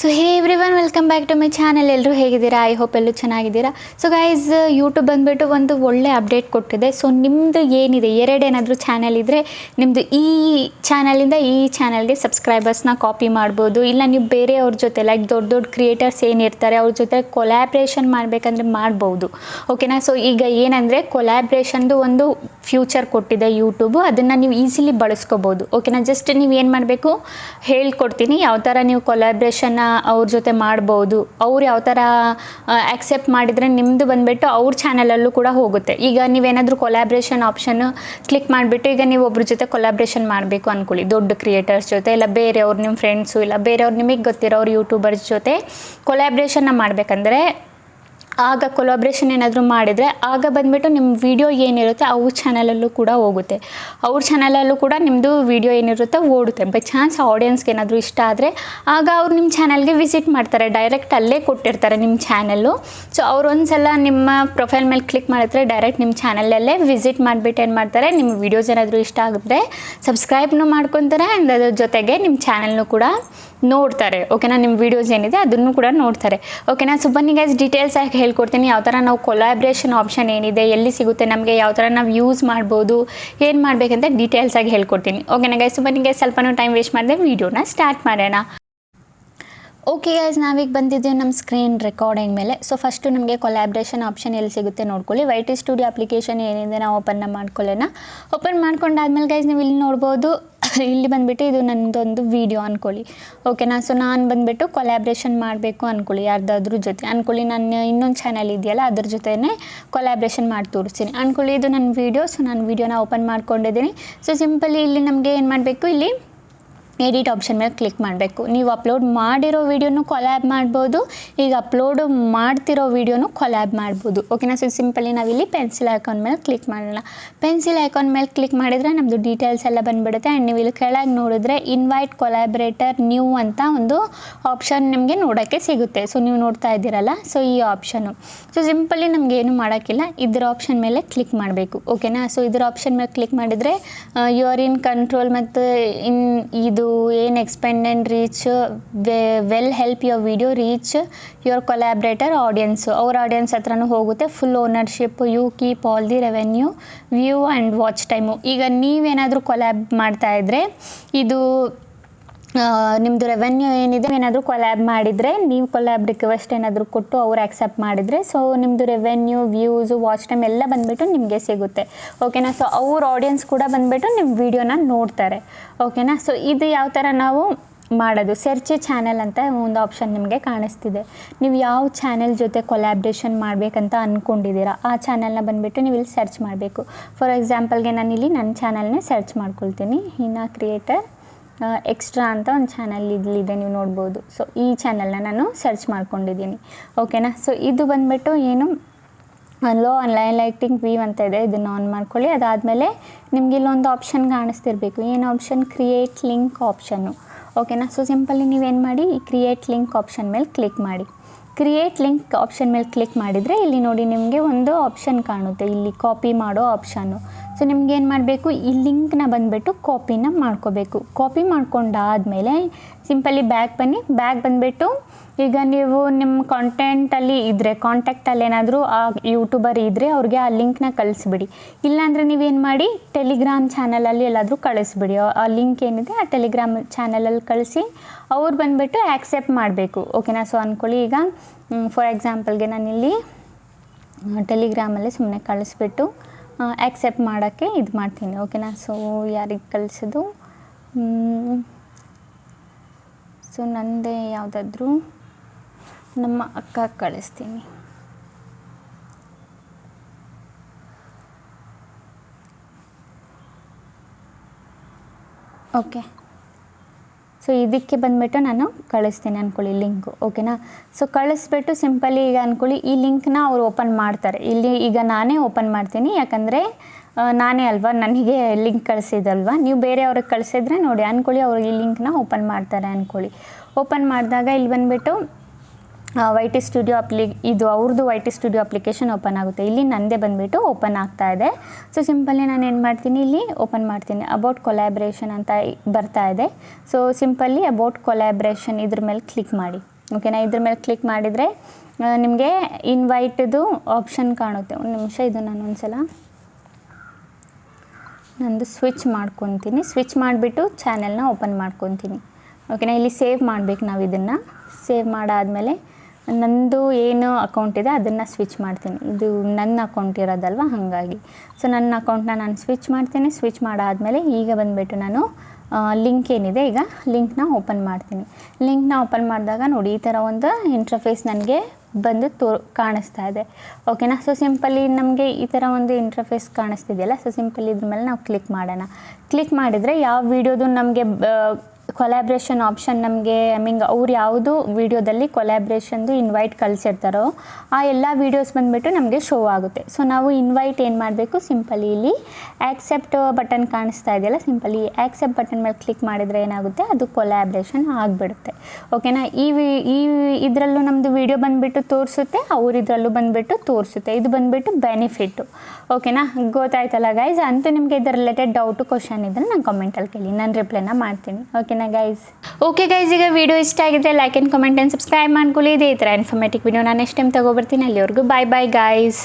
So hey everyone, welcome back to my channel. ಎಲ್ಲರೂ ಹೇಗಿದ್ದೀರಾ? I hope ಎಲ್ಲರೂ ಚೆನ್ನಾಗಿದ್ದೀರಾ. ಸೊ ಗೈಸ್, ಯೂಟ್ಯೂಬ್ ಬಂದುಬಿಟ್ಟು ಒಂದು ಒಳ್ಳೆ ಅಪ್ಡೇಟ್ ಕೊಟ್ಟಿದೆ. ಸೊ ನಿಮ್ಮದು ಏನಿದೆ, ಎರಡೇನಾದರೂ ಚಾನಲ್ ಇದ್ದರೆ ನಿಮ್ಮದು ಈ ಚಾನಲಿಂದ ಈ ಚಾನಲ್ಗೆ ಸಬ್ಸ್ಕ್ರೈಬರ್ಸ್ನ ಕಾಪಿ ಮಾಡ್ಬೋದು. ಇಲ್ಲ ನೀವು ಬೇರೆಯವ್ರ ಜೊತೆ ಲೈಕ್ ದೊಡ್ಡ ದೊಡ್ಡ ಕ್ರಿಯೇಟರ್ಸ್ ಏನಿರ್ತಾರೆ ಅವ್ರ ಜೊತೆ ಕೊಲ್ಯಾಬ್ರೇಷನ್ ಮಾಡಬೇಕಂದ್ರೆ ಮಾಡ್ಬೋದು. ಓಕೆನಾ? ಸೊ ಈಗ ಏನಂದರೆ ಕೊಲ್ಯಾಬ್ರೇಷನ್ದು ಒಂದು ಫ್ಯೂಚರ್ ಕೊಟ್ಟಿದೆ ಯೂಟ್ಯೂಬು, ಅದನ್ನು ನೀವು ಈಸಿಲಿ ಬಳಸ್ಕೋಬೋದು. ಓಕೆನಾ? ಜಸ್ಟ್ ನೀವು ಏನು ಮಾಡಬೇಕು ಹೇಳ್ಕೊಡ್ತೀನಿ, ಯಾವ ಥರ ನೀವು ಕೊಲ್ಯಾಬ್ರೇಷನ್ನ ಅವ್ರ ಜೊತೆ ಮಾಡ್ಬೋದು. ಅವ್ರು ಯಾವ ಥರ ಆಕ್ಸೆಪ್ಟ್ ಮಾಡಿದರೆ ನಿಮ್ಮದು ಬಂದುಬಿಟ್ಟು ಅವ್ರ ಚಾನಲಲ್ಲೂ ಕೂಡ ಹೋಗುತ್ತೆ. ಈಗ ನೀವೇನಾದರೂ ಕೊಲ್ಯಾಬ್ರೇಷನ್ ಆಪ್ಷನ್ ಕ್ಲಿಕ್ ಮಾಡಿಬಿಟ್ಟು ಈಗ ನೀವು ಒಬ್ರ ಜೊತೆ ಕೊಲ್ಯಾಬ್ರೇಷನ್ ಮಾಡಬೇಕು ಅಂದ್ಕೊಳ್ಳಿ, ದೊಡ್ಡ ಕ್ರಿಯೇಟರ್ಸ್ ಜೊತೆ, ಇಲ್ಲ ಬೇರೆಯವ್ರು ನಿಮ್ಮ ಫ್ರೆಂಡ್ಸು, ಇಲ್ಲ ಬೇರೆಯವ್ರು ನಿಮಗೆ ಗೊತ್ತಿರೋರು ಯೂಟ್ಯೂಬರ್ಸ್ ಜೊತೆ ಕೊಲ್ಯಾಬ್ರೇಷನ್ನ ಮಾಡಬೇಕಂದ್ರೆ, ಆಗ ಕೊಲಾಬ್ರೇಷನ್ ಏನಾದರೂ ಮಾಡಿದರೆ ಆಗ ಬಂದುಬಿಟ್ಟು ನಿಮ್ಮ ವಿಡಿಯೋ ಏನಿರುತ್ತೆ ಅವ್ರ ಚಾನಲಲ್ಲೂ ಕೂಡ ಹೋಗುತ್ತೆ. ಅವ್ರ ಚಾನಲಲ್ಲೂ ಕೂಡ ನಿಮ್ಮದು ವಿಡಿಯೋ ಏನಿರುತ್ತೆ ಓಡುತ್ತೆ. ಬೈ ಚಾನ್ಸ್ ಆಡಿಯನ್ಸ್ಗೆ ಏನಾದರೂ ಇಷ್ಟ ಆದರೆ ಆಗ ಅವ್ರು ನಿಮ್ಮ ಚಾನಲ್ಗೆ ವಿಸಿಟ್ ಮಾಡ್ತಾರೆ, ಡೈರೆಕ್ಟ್ ಅಲ್ಲೇ ಕೊಟ್ಟಿರ್ತಾರೆ ನಿಮ್ಮ ಚಾನಲ್ಲು. ಸೊ ಅವ್ರು ಒಂದು ಸಲ ನಿಮ್ಮ ಪ್ರೊಫೈಲ್ ಮೇಲೆ ಕ್ಲಿಕ್ ಮಾಡಿದ್ರೆ ಡೈರೆಕ್ಟ್ ನಿಮ್ಮ ಚಾನಲಲ್ಲೇ ವಿಸಿಟ್ ಮಾಡಿಬಿಟ್ಟು ಏನು ಮಾಡ್ತಾರೆ, ನಿಮ್ಮ ವೀಡಿಯೋಸ್ ಏನಾದರೂ ಇಷ್ಟ ಆಗಿದ್ರೆ ಸಬ್ಸ್ಕ್ರೈಬ್ನೂ ಮಾಡ್ಕೊತಾರೆ, ಆ್ಯಂಡ್ ಅದ್ರ ಜೊತೆಗೆ ನಿಮ್ಮ ಚಾನಲ್ನೂ ಕೂಡ ನೋಡ್ತಾರೆ. ಓಕೆನಾ? ನಿಮ್ಮ ವೀಡಿಯೋಸ್ ಏನಿದೆ ಅದನ್ನು ಕೂಡ ನೋಡ್ತಾರೆ. ಓಕೆನಾ? ಸೊ ಬನ್ನಿ ಗೈಸ್, ಡೀಟೇಲ್ಸ್ ಆಗಿ ಹೇಳ್ಕೊಡ್ತೀನಿ. ಯಾವ ಥರ ನಾವು ಕೊಲಾಬ್ರೇಷನ್ ಆಪ್ಷನ್ ಏನಿದೆ, ಎಲ್ಲಿ ಸಿಗುತ್ತೆ ನಮಗೆ, ಯಾವ ಥರ ನಾವು ಯೂಸ್ ಮಾಡ್ಬೋದು, ಏನು ಮಾಡಬೇಕಂತ ಡೀಟೇಲ್ಸ್ ಆಗಿ ಹೇಳ್ಕೊಡ್ತೀನಿ. ಓಕೆನಾ ಗೈಸ್? ಸೊ ಬನ್ನಿ ಗೈಸ್, ಸ್ವಲ್ಪನೂ ಟೈಮ್ ವೇಸ್ಟ್ ಮಾಡಿದೆ ವೀಡಿಯೋನ ಸ್ಟಾರ್ಟ್ ಮಾಡೋಣ. ಓಕೆ ಗೈಸ್, ನಾವೀಗ ಬಂದಿದ್ದೀವಿ ನಮ್ಮ ಸ್ಕ್ರೀನ್ ರೆಕಾರ್ಡಿಂಗ್ ಮೇಲೆ. ಸೊ ಫಸ್ಟು ನಮಗೆ ಕೊಲ್ಯಾಬ್ರೇಷನ್ ಆಪ್ಷನ್ ಎಲ್ಲಿ ಸಿಗುತ್ತೆ ನೋಡ್ಕೊಳ್ಳಿ. YT ಸ್ಟುಡಿಯೋ ಅಪ್ಲಿಕೇಶನ್ ಏನಿದೆ ನಾವು ಓಪನ್ ಮಾಡ್ಕೊಳ್ಳೋಣ. ಓಪನ್ ಮಾಡ್ಕೊಂಡಾದ್ಮೇಲೆ ಗೈಸ್ ನೀವು ಇಲ್ಲಿ ನೋಡ್ಬೋದು, ಇಲ್ಲಿ ಬಂದುಬಿಟ್ಟು ಇದು ನನ್ನದೊಂದು ವೀಡಿಯೋ ಅಂದ್ಕೊಳ್ಳಿ. ಓಕೆನಾ? ಸೊ ನಾನು ಬಂದುಬಿಟ್ಟು ಕೊಲ್ಯಾಬ್ರೇಷನ್ ಮಾಡಬೇಕು ಅಂದ್ಕೊಳ್ಳಿ, ಯಾರ್ದಾದ್ರೂ ಜೊತೆ ಅಂದ್ಕೊಳ್ಳಿ. ನನ್ನ ಇನ್ನೊಂದು ಚಾನಲ್ ಇದೆಯಲ್ಲ ಅದ್ರ ಜೊತೆನೇ ಕೊಲ್ಯಾಬ್ರೇಷನ್ ಮಾಡಿ ತೋರಿಸ್ತೀನಿ ಅಂದ್ಕೊಳ್ಳಿ. ಇದು ನನ್ನ ವೀಡಿಯೋ. ಸೊ ನಾನು ವೀಡಿಯೋನ ಓಪನ್ ಮಾಡ್ಕೊಂಡಿದ್ದೀನಿ. ಸೊ ಸಿಂಪಲಿ ಇಲ್ಲಿ ನಮಗೆ ಏನು ಮಾಡಬೇಕು, ಇಲ್ಲಿ ಎಡಿಟ್ ಆಪ್ಷನ್ ಮೇಲೆ ಕ್ಲಿಕ್ ಮಾಡಬೇಕು. ನೀವು ಅಪ್ಲೋಡ್ ಮಾಡಿರೋ ವೀಡಿಯೋನು ಕೊಲ್ಯಾಬ್ ಮಾಡ್ಬೋದು, ಈಗ ಅಪ್ಲೋಡು ಮಾಡ್ತಿರೋ ವೀಡಿಯೋನು ಕೊಲ್ಯಾಬ್ ಮಾಡ್ಬೋದು. ಓಕೆನಾ? ಸೊ ಸಿಂಪಲಿ ನಾವಿಲ್ಲಿ ಪೆನ್ಸಿಲ್ ಐಕಾನ್ ಮೇಲೆ ಕ್ಲಿಕ್ ಮಾಡೋಣ. ಪೆನ್ಸಿಲ್ ಐಕಾನ್ ಮೇಲೆ ಕ್ಲಿಕ್ ಮಾಡಿದರೆ ನಮ್ಮದು ಡೀಟೇಲ್ಸ್ ಎಲ್ಲ ಬಂದುಬಿಡುತ್ತೆ. ಆ್ಯಂಡ್ ನೀವು ಇಲ್ಲಿ ಕೆಳಗೆ ನೋಡಿದ್ರೆ ಇನ್ವೈಟ್ ಕೊಲ್ಯಾಬ್ರೇಟರ್ ನ್ಯೂ ಅಂತ ಒಂದು ಆಪ್ಷನ್ ನಿಮಗೆ ನೋಡೋಕ್ಕೆ ಸಿಗುತ್ತೆ. ಸೊ ನೀವು ನೋಡ್ತಾ ಇದ್ದೀರಲ್ಲ, ಸೊ ಈ ಆಪ್ಷನು. ಸೊ ಸಿಂಪಲಿ ನಮ್ಗೆ ಏನು ಮಾಡೋಕ್ಕಿಲ್ಲ, ಇದ್ರ ಆಪ್ಷನ್ ಮೇಲೆ ಕ್ಲಿಕ್ ಮಾಡಬೇಕು. ಓಕೆನಾ? ಸೊ ಇದ್ರ ಆಪ್ಷನ್ ಮೇಲೆ ಕ್ಲಿಕ್ ಮಾಡಿದರೆ ಯು ಆರ್ ಇನ್ ಕಂಟ್ರೋಲ್ ಮತ್ತು ಇದು ಏನು expand and reach well help your video reach your collaborator audience, ಅವ್ರ ಆಡಿಯನ್ಸ್ ಹತ್ರನೂ ಹೋಗುತ್ತೆ. Full ownership, you keep all the revenue, view and watch time. ಈಗ ನೀವೇನಾದರೂ ಕೊಲ್ಯಾಬ್ ಮಾಡ್ತಾಯಿದ್ರೆ ಇದು ನಿಮ್ಮದು ರೆವೆನ್ಯೂ ಏನಿದೆ, ಏನಾದರೂ ಕೊಲ್ಯಾಬ್ ಮಾಡಿದರೆ, ನೀವು ಕೊಲ್ಯಾಬ್ ರಿಕ್ವೆಸ್ಟ್ ಏನಾದರೂ ಕೊಟ್ಟು ಅವ್ರು ಆಕ್ಸೆಪ್ಟ್ ಮಾಡಿದರೆ, ಸೊ ನಿಮ್ಮದು ರೆವೆನ್ಯೂ, ವ್ಯೂಸು, ವಾಚ್ ಟೈಮ್ ಎಲ್ಲ ಬಂದುಬಿಟ್ಟು ನಿಮಗೆ ಸಿಗುತ್ತೆ. ಓಕೆನಾ? ಸೊ ಅವ್ರ ಆಡಿಯನ್ಸ್ ಕೂಡ ಬಂದುಬಿಟ್ಟು ನಿಮ್ಮ ವೀಡಿಯೋನ ನೋಡ್ತಾರೆ. ಓಕೆನಾ? ಸೊ ಇದು ಯಾವ ಥರ ನಾವು ಮಾಡೋದು, ಸರ್ಚ್ ಚಾನಲ್ ಅಂತ ಒಂದು ಆಪ್ಷನ್ ನಿಮಗೆ ಕಾಣಿಸ್ತಿದೆ. ನೀವು ಯಾವ ಚಾನಲ್ ಜೊತೆ ಕೊಲ್ಯಾಬ್ರೇಷನ್ ಮಾಡಬೇಕಂತ ಅಂದ್ಕೊಂಡಿದ್ದೀರಾ ಆ ಚಾನಲ್ನ ಬಂದುಬಿಟ್ಟು ನೀವು ಇಲ್ಲಿ ಸರ್ಚ್ ಮಾಡಬೇಕು. ಫಾರ್ ಎಕ್ಸಾಂಪಲ್ಗೆ ನಾನಿಲ್ಲಿ ನನ್ನ ಚಾನಲ್ನೇ ಸರ್ಚ್ ಮಾಡ್ಕೊಳ್ತೀನಿ. ಹೀನಾ ಕ್ರಿಯೇಟರ್ ಎಕ್ಸ್ಟ್ರಾ ಅಂತ ಒಂದು ಚಾನಲ್ ಇಲ್ಲಿದೆ, ನೀವು ನೋಡ್ಬೋದು. ಸೊ ಈ ಚಾನಲ್ನ ನಾನು ಸರ್ಚ್ ಮಾಡ್ಕೊಂಡಿದ್ದೀನಿ. ಓಕೆನಾ? ಸೊ ಇದು ಬಂದುಬಿಟ್ಟು ಏನು, ಲೋ ಆನ್ಲೈನ್ ಲೈಟಿಂಗ್ ವ್ಯೂ ಅಂತ ಇದೆ, ಇದನ್ನು ಆನ್ ಮಾಡ್ಕೊಳ್ಳಿ. ಅದಾದಮೇಲೆ ನಿಮ್ಗೆ ಇಲ್ಲೊಂದು ಆಪ್ಷನ್ ಕಾಣಿಸ್ತಿರ್ಬೇಕು. ಏನು ಆಪ್ಷನ್? Create link option. ಓಕೆನಾ? ಸೊ ಸಿಂಪಲಿ ನೀವೇನು ಮಾಡಿ, ಈ ಕ್ರಿಯೇಟ್ ಲಿಂಕ್ ಆಪ್ಷನ್ ಮೇಲೆ ಕ್ಲಿಕ್ ಮಾಡಿ. ಕ್ರಿಯೇಟ್ ಲಿಂಕ್ ಆಪ್ಷನ್ ಮೇಲೆ ಕ್ಲಿಕ್ ಮಾಡಿದರೆ ಇಲ್ಲಿ ನೋಡಿ ನಿಮಗೆ ಒಂದು ಆಪ್ಷನ್ ಕಾಣುತ್ತೆ, ಇಲ್ಲಿ ಕಾಪಿ ಮಾಡೋ ಆಪ್ಷನ್ನು. ಸೊ ನಿಮ್ಗೇನು ಮಾಡಬೇಕು, ಈ ಲಿಂಕ್ನ ಬಂದುಬಿಟ್ಟು ಕಾಪಿನ ಮಾಡ್ಕೋಬೇಕು. ಕಾಪಿ ಮಾಡ್ಕೊಂಡಾದಮೇಲೆ ಸಿಂಪಲಿ ಬ್ಯಾಕ್ ಬನ್ನಿ. ಬ್ಯಾಕ್ ಬಂದುಬಿಟ್ಟು ಈಗ ನೀವು ನಿಮ್ಮ ಕಾಂಟೆಂಟಲ್ಲಿ ಇದ್ದರೆ, ಕಾಂಟ್ಯಾಕ್ಟಲ್ಲಿ ಏನಾದರೂ ಆ ಯೂಟ್ಯೂಬರ್ ಇದ್ದರೆ ಅವ್ರಿಗೆ ಆ ಲಿಂಕ್ನ ಕಳಿಸ್ಬಿಡಿ. ಇಲ್ಲಾಂದರೆ ನೀವೇನು ಮಾಡಿ, ಟೆಲಿಗ್ರಾಮ್ ಚಾನಲಲ್ಲಿ ಎಲ್ಲಾದರೂ ಕಳಿಸ್ಬಿಡಿ. ಆ ಲಿಂಕ್ ಏನಿದೆ ಆ ಟೆಲಿಗ್ರಾಮ್ ಚಾನಲಲ್ಲಿ ಕಳಿಸಿ ಅವ್ರು ಬಂದುಬಿಟ್ಟು ಆ್ಯಕ್ಸೆಪ್ಟ್ ಮಾಡಬೇಕು. ಓಕೆನಾ? ಸೊ ಅಂದ್ಕೊಳ್ಳಿ, ಈಗ ಫಾರ್ ಎಕ್ಸಾಂಪಲ್ಗೆ ನಾನಿಲ್ಲಿ ಟೆಲಿಗ್ರಾಮಲ್ಲಿ ಸುಮ್ಮನೆ ಕಳಿಸ್ಬಿಟ್ಟು ಆ್ಯಕ್ಸೆಪ್ಟ್ ಮಾಡೋಕ್ಕೆ ಇದು ಮಾಡ್ತೀನಿ. ಓಕೆನಾ? ಸೊ ಯಾರಿಗೆ ಕಳಿಸೋದು, ಸೊ ನನ್ನದೇ ಯಾವುದಾದ್ರೂ ನಮ್ಮ ಅಕ್ಕ ಕಳಿಸ್ತೀನಿ. ಓಕೆ. ಸೊ ಇದಕ್ಕೆ ಬಂದುಬಿಟ್ಟು ನಾನು ಕಳಿಸ್ತೀನಿ ಅಂದ್ಕೊಳ್ಳಿ ಲಿಂಕು. ಓಕೆನಾ? ಸೊ ಕಳಿಸ್ಬಿಟ್ಟು ಸಿಂಪಲಿ ಈಗ ಅಂದ್ಕೊಳ್ಳಿ ಈ ಲಿಂಕ್ನ ಅವ್ರು ಓಪನ್ ಮಾಡ್ತಾರೆ. ಇಲ್ಲಿ ಈಗ ನಾನೇ ಓಪನ್ ಮಾಡ್ತೀನಿ, ಯಾಕಂದರೆ ನಾನೇ ಅಲ್ವಾ, ನನಗೆ ಲಿಂಕ್ ಕಳಿಸಿದಲ್ವಾ. ನೀವು ಬೇರೆಯವ್ರಿಗೆ ಕಳಿಸಿದ್ರೆ ನೋಡಿ ಅಂದ್ಕೊಳ್ಳಿ ಅವ್ರು ಈ ಲಿಂಕ್ನ ಓಪನ್ ಮಾಡ್ತಾರೆ ಅಂದ್ಕೊಳ್ಳಿ. ಓಪನ್ ಮಾಡಿದಾಗ ಇಲ್ಲಿ ಬಂದುಬಿಟ್ಟು YT ಸ್ಟುಡಿಯೋ ಇದು ಅವ್ರದ್ದು YT ಸ್ಟುಡಿಯೋ ಅಪ್ಲಿಕೇಶನ್ ಓಪನ್ ಆಗುತ್ತೆ. ಇಲ್ಲಿ ನನ್ನದೇ ಬಂದುಬಿಟ್ಟು ಓಪನ್ ಆಗ್ತಾ ಇದೆ. ಸೊ ಸಿಂಪಲಿ ನಾನು ಏನು ಮಾಡ್ತೀನಿ, ಇಲ್ಲಿ ಓಪನ್ ಮಾಡ್ತೀನಿ. ಅಬೌಟ್ ಕೊಲ್ಯಾಬ್ರೇಷನ್ ಅಂತ ಬರ್ತಾ ಇದೆ. ಸೊ ಸಿಂಪಲಿ ಅಬೌಟ್ ಕೊಲ್ಯಾಬ್ರೇಷನ್ ಇದ್ರ ಮೇಲೆ ಕ್ಲಿಕ್ ಮಾಡಿ. ಓಕೆನಾ. ಇದ್ರ ಮೇಲೆ ಕ್ಲಿಕ್ ಮಾಡಿದರೆ ನಿಮಗೆ ಇನ್ವೈಟ್ದು ಆಪ್ಷನ್ ಕಾಣುತ್ತೆ. ಒಂದು ನಿಮಿಷ, ಇದು ನಾನು ಒಂದ್ಸಲ ನಂದು ಸ್ವಿಚ್ ಮಾಡ್ಕೊತೀನಿ. ಸ್ವಿಚ್ ಮಾಡಿಬಿಟ್ಟು ಚಾನೆಲ್ನ ಓಪನ್ ಮಾಡ್ಕೊತೀನಿ. ಓಕೆನಾ. ಇಲ್ಲಿ ಸೇವ್ ಮಾಡಬೇಕು ನಾವು. ಇದನ್ನು ಸೇವ್ ಮಾಡಾದಮೇಲೆ ನಂದು ಏನು ಅಕೌಂಟ್ ಇದೆ ಅದನ್ನು ಸ್ವಿಚ್ ಮಾಡ್ತೀನಿ. ಇದು ನನ್ನ ಅಕೌಂಟ್ ಇರೋದಲ್ವ, ಹಾಗಾಗಿ ಸೊ ನನ್ನ ಅಕೌಂಟ್ನ ನಾನು ಸ್ವಿಚ್ ಮಾಡ್ತೀನಿ. ಸ್ವಿಚ್ ಮಾಡಾದಮೇಲೆ ಈಗ ಬಂದುಬಿಟ್ಟು ನಾನು ಲಿಂಕ್ ಏನಿದೆ ಈಗ ಲಿಂಕ್ನ ಓಪನ್ ಮಾಡ್ತೀನಿ. ಲಿಂಕ್ನ ಓಪನ್ ಮಾಡಿದಾಗ ನೋಡಿ ಈ ಥರ ಒಂದು ಇಂಟರ್ಫೇಸ್ ನನಗೆ ಬಂದು ಕಾಣಿಸ್ತಾ ಇದೆ. ಓಕೆನಾ. ಸೊ ಸಿಂಪಲಿ ನಮಗೆ ಈ ಥರ ಒಂದು ಇಂಟರ್ಫೇಸ್ ಕಾಣಿಸ್ತಿದೆಯಲ್ಲ, ಸೊ ಸಿಂಪಲಿ ಇದ್ರ ಮೇಲೆ ನಾವು ಕ್ಲಿಕ್ ಮಾಡೋಣ. ಕ್ಲಿಕ್ ಮಾಡಿದರೆ ಯಾವ ವೀಡಿಯೋದು ನಮಗೆ ಕೊಲ್ಯಾಬ್ರೇಷನ್ ಆಪ್ಷನ್ ನಮಗೆ ಅವ್ರು ಯಾವುದು ವೀಡಿಯೋದಲ್ಲಿ ಕೊಲ್ಯಾಬ್ರೇಷನ್ದು ಇನ್ವೈಟ್ ಕಳಿಸಿರ್ತಾರೋ ಆ ಎಲ್ಲ ವೀಡಿಯೋಸ್ ಬಂದುಬಿಟ್ಟು ನಮಗೆ ಶೋ ಆಗುತ್ತೆ. ಸೊ ನಾವು ಇನ್ವೈಟ್ ಏನು ಮಾಡಬೇಕು, ಸಿಂಪಲಿ ಇಲ್ಲಿ ಆ್ಯಕ್ಸೆಪ್ಟ್ ಬಟನ್ ಕಾಣಿಸ್ತಾ ಇದೆಯಲ್ಲ, ಸಿಂಪಲಿ ಆ್ಯಕ್ಸೆಪ್ಟ್ ಬಟನ್ ಮೇಲೆ ಕ್ಲಿಕ್ ಮಾಡಿದರೆ ಏನಾಗುತ್ತೆ, ಅದು ಕೊಲ್ಯಾಬ್ರೇಷನ್ ಆಗಿಬಿಡುತ್ತೆ. ಓಕೆನಾ. ಈ ಇದರಲ್ಲೂ ನಮ್ಮದು ವೀಡಿಯೋ ಬಂದುಬಿಟ್ಟು ತೋರಿಸುತ್ತೆ, ಅವ್ರು ಇದರಲ್ಲೂ ಬಂದುಬಿಟ್ಟು ತೋರಿಸುತ್ತೆ. ಇದು ಬಂದುಬಿಟ್ಟು ಬೆನಿಫಿಟ್ಟು. ಓಕೆನಾ. ಗೊತ್ತಾಯ್ತಲ್ಲ ಗೈಸ್. ಅಂತೂ ನಿಮಗೆ ಇದರ ರಿಲೇಟೆಡ್ ಡೌಟು ಕ್ವಶನ್ ಇದ್ದರೆ ನಾನು ಕಮೆಂಟಲ್ಲಿ ಕೇಳಿ, ನಾನು ರಿಪ್ಲೈನ ಮಾಡ್ತೀನಿ. ಓಕೆನಾ ಗೈಸ್. ಓಕೆ ಗೈಸ್, ಈಗ ವಿಡಿಯೋ ಇಷ್ಟ ಆಗಿದ್ರೆ like and comment and subscribe ಮಾಡ್ಕೊಳ್ಳಿ. ಇದೇ ಈ ಥರ ಇನ್ಫಾರ್ಮೇಟಿವ್ ವಿಡಿಯೋ ನಾನು ನೆಕ್ಸ್ಟ್ ಟೈಮ್ ತೊಗೊಬರ್ತೀನಿ. ಅಲ್ಲಿವರೆಗೂ ಬಾಯ್ ಬಾಯ್ ಗೈಸ್.